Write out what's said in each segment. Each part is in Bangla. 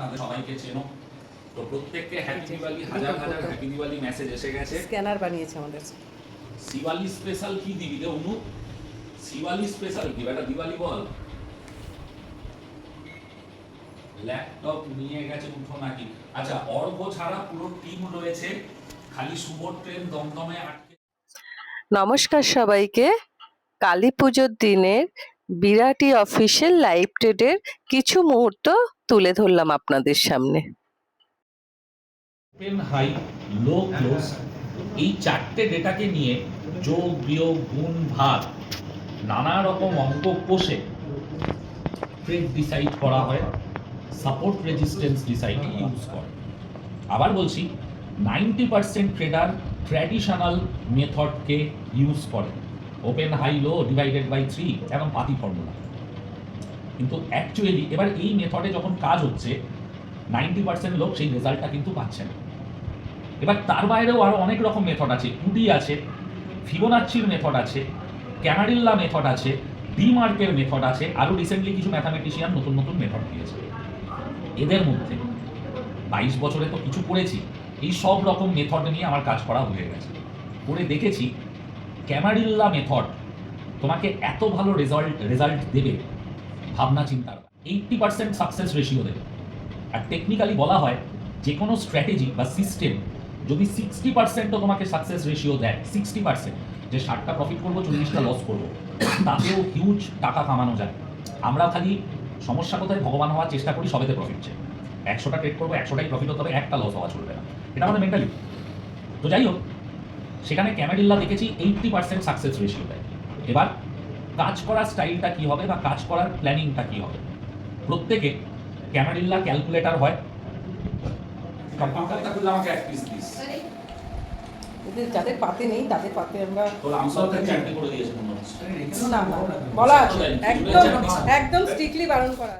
তাদের সবাইকে চেনো, তো প্রত্যেককে হ্যাপি দিওয়ালি, হাজার হাজার হ্যাপি দিওয়ালি মেসেজ এসে গেছে। স্ক্যানার বানিয়েছে আমাদের। দিওয়ালি স্পেশাল কি দিবি রে অনু? দিওয়ালি স্পেশাল কি বেটা? দিওয়ালি বল। ল্যাপটপ নিয়ে গেছে উঠো নাকি? আচ্ছা, অর্ঘ ছাড়া পুরো টিম রয়েছে, খালি শুভ ট্রেন দমদমে আটকে। নমস্কার সবাইকে। কালী পুজোর দিনের বিরাটি অফিসিয়াল লাইভ ট্রেডের কিছু মুহূর্ত তুলে ধরলাম আপনাদের সামনে। ওপেন হাই, লো ক্লোজ, এই চারটে ডেটাকে নিয়ে যোগ বিয়োগ গুণ ভাগ নানা রকম অঙ্ক কষে ট্রেড ডিসাইড করা হয়, সাপোর্ট রেজিস্ট্যান্স ডিসাইড ইউজ করে। আবার বলছি, 90% ট্রেডার ট্র্যাডিশনাল মেথডকে ইউজ করে, open high low divided by 3 এবং পাতি ফর্মুলা। কিন্তু অ্যাকচুয়ালি এবার এই মেথডে যখন কাজ হচ্ছে 90% লোক সেই রেজাল্টটা কিন্তু পাচ্ছে না। এবার তার বাইরেও আরও অনেক রকম মেথড আছে, উডি আছে, ফিবোনাচ্চির মেথড আছে, ক্যানাডিল্লা মেথড আছে, ডিমার্কের মেথড আছে, আরও রিসেন্টলি কিছু ম্যাথামেটিশিয়ান নতুন নতুন মেথড দিয়েছে। এদের মধ্যে 22 বছরে তো কিছু করেছি, এই সব রকম মেথড নিয়ে আমার কাজ করা হয়ে গেছে। করে দেখেছি ক্যানাডিল্লা মেথড তোমাকে এত ভালো রেজাল্ট দেবে ভাবনা চিন্তার 80% সাকসেস রেশিও দেবে। আর টেকনিক্যালি বলা হয় যে কোনো স্ট্র্যাটেজি বা সিস্টেম যদি 60%ও তোমাকে সাকসেস রেশিও দেয়, 60%, যে 60টা প্রফিট করবো 40টা লস করবো, তাতেও হিউজ টাকা কামানো যায়। আমরা খালি সমস্যা কোথায় ভগবান হওয়ার চেষ্টা করি, সবেতে প্রফিট চাই। 100টা ট্রেড করবো, 100টাই প্রফিট হতে হবে, একটা লস হওয়া চলবে না, এটা আমাদের মেন্টালিটি। তো যাই হোক, সেখানে ক্যানাডিল্লা দেখেছি 80% সাকসেস রেশিও দেয়। এবার কাজ করার স্টাইলটা কী হবে বা কাজ করার প্ল্যানিংটা কী হবে? প্রত্যেকে ক্যানাডিল্লা ক্যালকুলেটর হয়, কম্পিউটারটা খুলে আমাকে এক পিস দিস। যাদের পাতে নেই তাদের পাতে আমরা তোর আমসলটা চারটে করে দিয়েছে মনে হচ্ছে। না না বলা আছে, একদম একদম স্ট্রিক্টলি বারণ করা।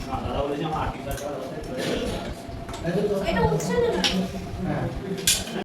না, দাদা বলেছে আমার 8 টাকা এটা উঠছে না।